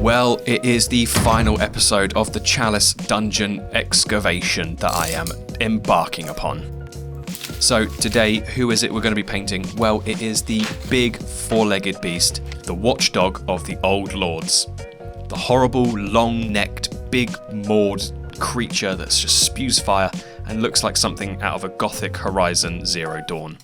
Well, it is the final episode of the Chalice Dungeon excavation that I am embarking upon. So today, who is it we're going to be painting? Well, it is the big four-legged beast, the Watchdog of the Old Lords. The horrible, long-necked, big mawed creature that just spews fire and looks like something out of a gothic Horizon Zero Dawn.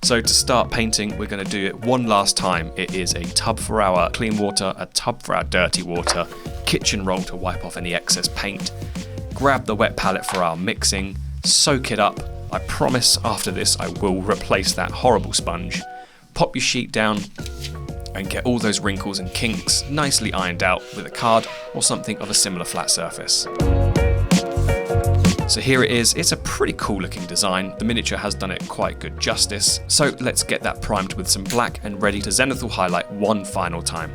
So to start painting, we're going to do it one last time. It is a tub for our clean water, a tub for our dirty water, kitchen roll to wipe off any excess paint, grab the wet palette for our mixing, soak it up. I promise after this I will replace that horrible sponge. Pop your sheet down and get all those wrinkles and kinks nicely ironed out with a card or something of a similar flat surface. So here it is. It's a pretty cool looking design. The miniature has done it quite good justice. So let's get that primed with some black and ready to zenithal highlight one final time.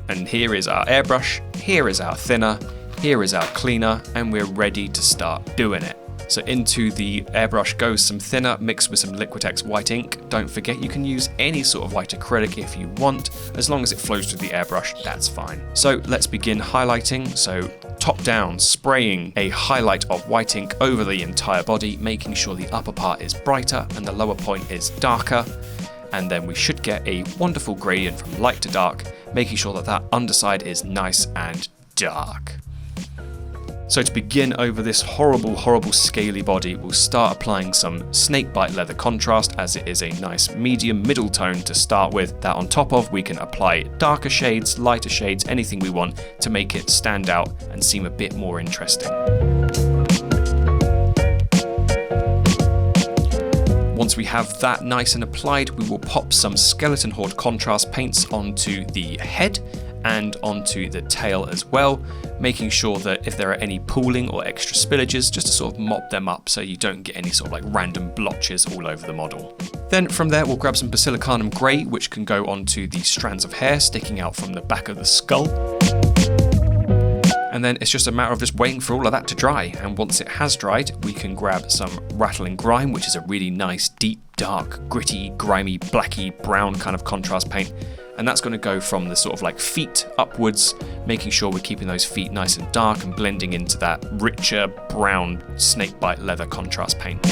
And here is our airbrush, here is our thinner, here is our cleaner, and we're ready to start doing it. So into the airbrush goes some thinner mixed with some Liquitex white ink. Don't forget you can use any sort of white acrylic if you want, as long as it flows through the airbrush, that's fine. So let's begin highlighting. So top down, spraying a highlight of white ink over the entire body, making sure the upper part is brighter and the lower point is darker. And then we should get a wonderful gradient from light to dark, making sure that that underside is nice and dark. So to begin over this horrible scaly body, we'll start applying some snakebite leather contrast, as it is a nice medium middle tone to start with, that on top of we can apply darker shades, lighter shades, anything we want to make it stand out and seem a bit more interesting. Once we have that nice and applied, we will pop some Skeleton Horde contrast paints onto the head and onto the tail as well, making sure that if there are any pooling or extra spillages, just to sort of mop them up so you don't get any sort of like random blotches all over the model. Then from there we'll grab some Basilicanum Grey, which can go onto the strands of hair sticking out from the back of the skull. And then it's just a matter of just waiting for all of that to dry, and once it has dried, we can grab some Rattling Grime, which is a really nice, deep, dark, gritty, grimy, blacky, brown kind of contrast paint. And that's going to go from the sort of like feet upwards, making sure we're keeping those feet nice and dark and blending into that richer brown snakebite leather contrast paint.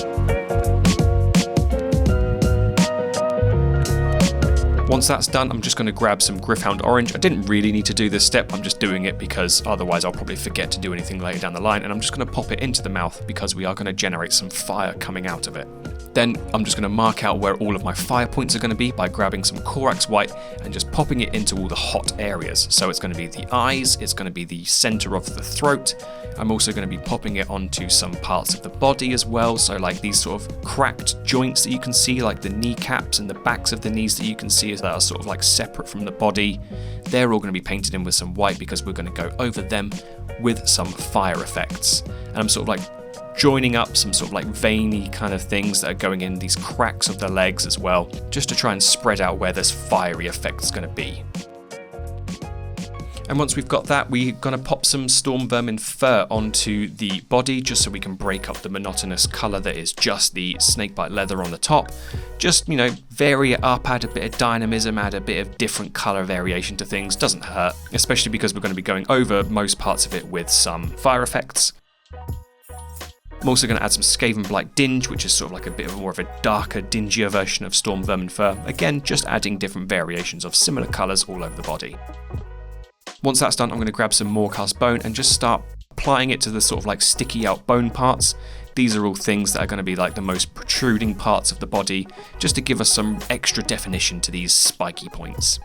Once that's done, I'm just going to grab some Gryph-hound Orange. I didn't really need to do this step, I'm just doing it because otherwise I'll probably forget to do anything later down the line, and I'm just going to pop it into the mouth because we are going to generate some fire coming out of it. Then I'm just going to mark out where all of my fire points are going to be by grabbing some Corax White and just popping it into all the hot areas. So it's going to be the eyes, it's going to be the center of the throat. I'm also going to be popping it onto some parts of the body as well. So like these sort of cracked joints that you can see, like the kneecaps and the backs of the knees that you can see that are sort of like separate from the body. They're all going to be painted in with some white because we're going to go over them with some fire effects. And I'm sort of like joining up some sort of like veiny kind of things that are going in these cracks of the legs as well, just to try and spread out where this fiery effect is going to be. And once we've got that, we're going to pop some Storm Vermin fur onto the body, just so we can break up the monotonous colour that is just the snakebite leather on the top. Just, you know, vary it up, add a bit of dynamism, add a bit of different colour variation to things, doesn't hurt, especially because we're going to be going over most parts of it with some fire effects. I'm also going to add some Skaven Blight Dinge, which is sort of like a bit more of a darker, dingier version of Storm Vermin fur. Again, just adding different variations of similar colours all over the body. Once that's done, I'm going to grab some Morecast Bone and just start applying it to the sort of like sticky out bone parts. These are all things that are going to be like the most protruding parts of the body, just to give us some extra definition to these spiky points.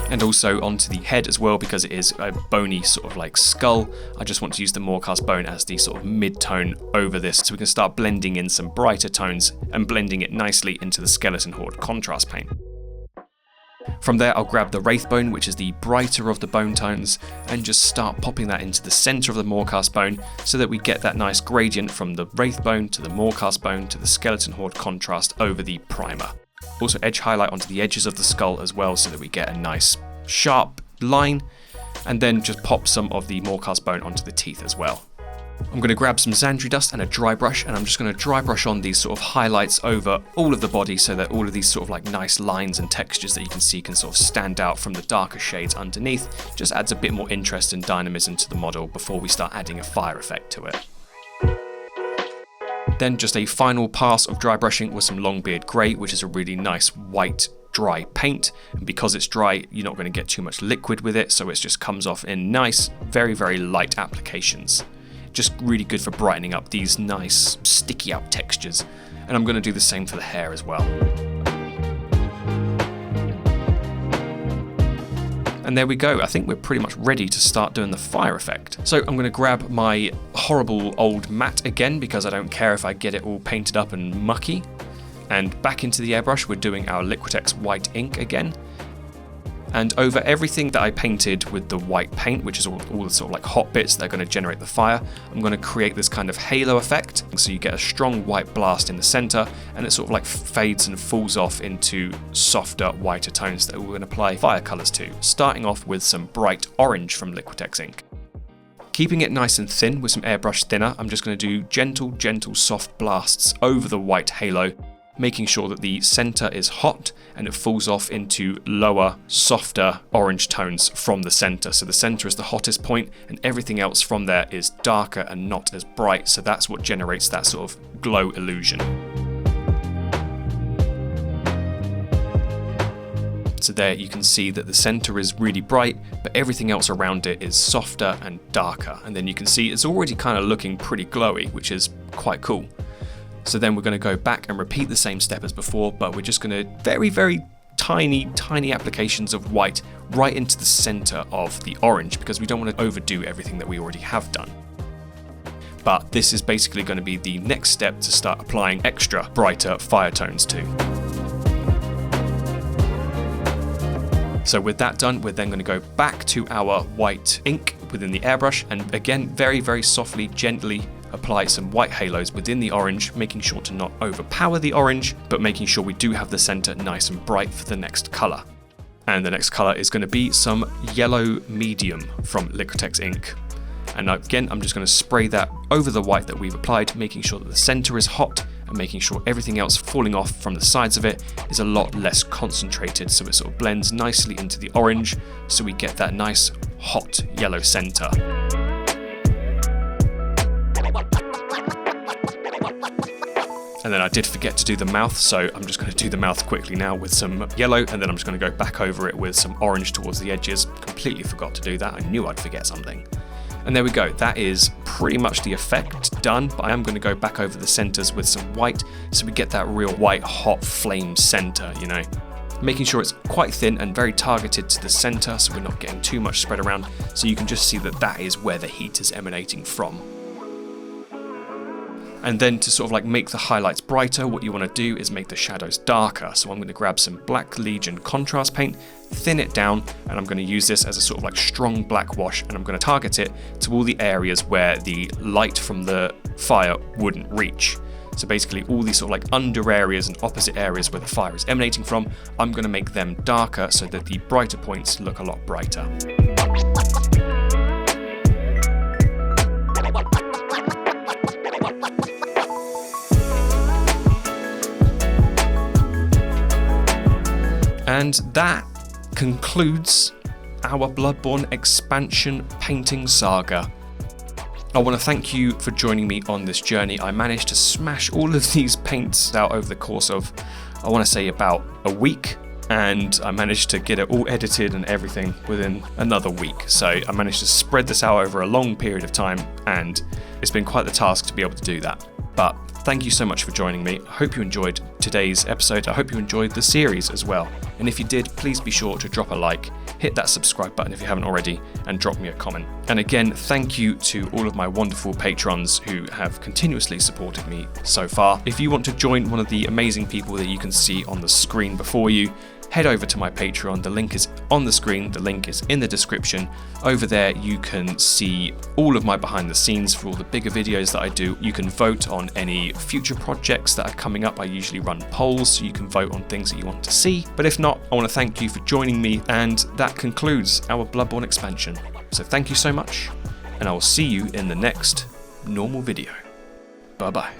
And also onto the head as well, because it is a bony sort of like skull. I just want to use the Morecast Bone as the sort of mid-tone over this, so we can start blending in some brighter tones and blending it nicely into the Skeleton Horde contrast paint. From there, I'll grab the Wraithbone, which is the brighter of the bone tones, and just start popping that into the center of the Morecast Bone so that we get that nice gradient from the Wraithbone to the Morecast Bone to the Skeleton Horde contrast over the primer. Also edge highlight onto the edges of the skull as well so that we get a nice sharp line, and then just pop some of the Morecast Bone onto the teeth as well. I'm going to grab some Xandri dust and a dry brush, and I'm just going to dry brush on these sort of highlights over all of the body so that all of these sort of like nice lines and textures that you can see can sort of stand out from the darker shades underneath. Just adds a bit more interest and dynamism to the model before we start adding a fire effect to it. Then just a final pass of dry brushing with some Longbeard Grey, which is a really nice white dry paint, and because it's dry you're not going to get too much liquid with it, so it just comes off in nice, very, very light applications. Just really good for brightening up these nice sticky out textures, and I'm going to do the same for the hair as well. And there we go, I think we're pretty much ready to start doing the fire effect. So I'm going to grab my horrible old mat again, because I don't care if I get it all painted up and mucky. And back into the airbrush, we're doing our Liquitex white ink again. And over everything that I painted with the white paint, which is all the sort of like hot bits that are going to generate the fire, I'm going to create this kind of halo effect. So you get a strong white blast in the center, and it sort of like fades and falls off into softer, whiter tones that we're going to apply fire colors to, starting off with some bright orange from Liquitex ink. Keeping it nice and thin with some airbrush thinner, I'm just going to do gentle, soft blasts over the white halo, making sure that the center is hot and it falls off into lower, softer orange tones from the center. So the center is the hottest point, and everything else from there is darker and not as bright. So that's what generates that sort of glow illusion. So there you can see that the center is really bright, but everything else around it is softer and darker. And then you can see it's already kind of looking pretty glowy, which is quite cool. So then we're going to go back and repeat the same step as before, but we're just going to very tiny applications of white right into the center of the orange, because we don't want to overdo everything that we already have done. But this is basically going to be the next step to start applying extra brighter fire tones to. So with that done, we're then going to go back to our white ink within the airbrush, and again very softly, gently apply some white halos within the orange, making sure to not overpower the orange, but making sure we do have the center nice and bright for the next color. And the next color is going to be some yellow medium from Liquitex ink. And again, I'm just going to spray that over the white that we've applied, making sure that the center is hot and making sure everything else falling off from the sides of it is a lot less concentrated, so it sort of blends nicely into the orange, so we get that nice hot yellow center. And then I did forget to do the mouth, so I'm just going to do the mouth quickly now with some yellow, and then I'm just going to go back over it with some orange towards the edges. Completely forgot to do that, I knew I'd forget something. And there we go, that is pretty much the effect done, but I am going to go back over the centers with some white, so we get that real white hot flame center, you know. Making sure it's quite thin and very targeted to the center, so we're not getting too much spread around, so you can just see that that is where the heat is emanating from. And then to sort of like make the highlights brighter, what you want to do is make the shadows darker. So I'm going to grab some Black Legion contrast paint, thin it down, and I'm going to use this as a sort of like strong black wash, and I'm going to target it to all the areas where the light from the fire wouldn't reach. So basically all these sort of like under areas and opposite areas where the fire is emanating from, I'm going to make them darker so that the brighter points look a lot brighter. And that concludes our Bloodborne expansion painting saga. I want to thank you for joining me on this journey. I managed to smash all of these paints out over the course of, I want to say, about a week, and I managed to get it all edited and everything within another week. So I managed to spread this out over a long period of time, and it's been quite the task to be able to do that. But thank you so much for joining me. I hope you enjoyed today's episode. I hope you enjoyed the series as well. And if you did, please be sure to drop a like, hit that subscribe button if you haven't already, and drop me a comment. And again, thank you to all of my wonderful patrons who have continuously supported me so far. If you want to join one of the amazing people that you can see on the screen before you, head over to my Patreon. The link is on the screen, the link is in the description. Over there you can see all of my behind the scenes for all the bigger videos that I do. You can vote on any future projects that are coming up. I usually run polls, so you can vote on things that you want to see. But if not, I want to thank you for joining me, and that concludes our Bloodborne expansion. So thank you so much, and I will see you in the next normal video. Bye bye.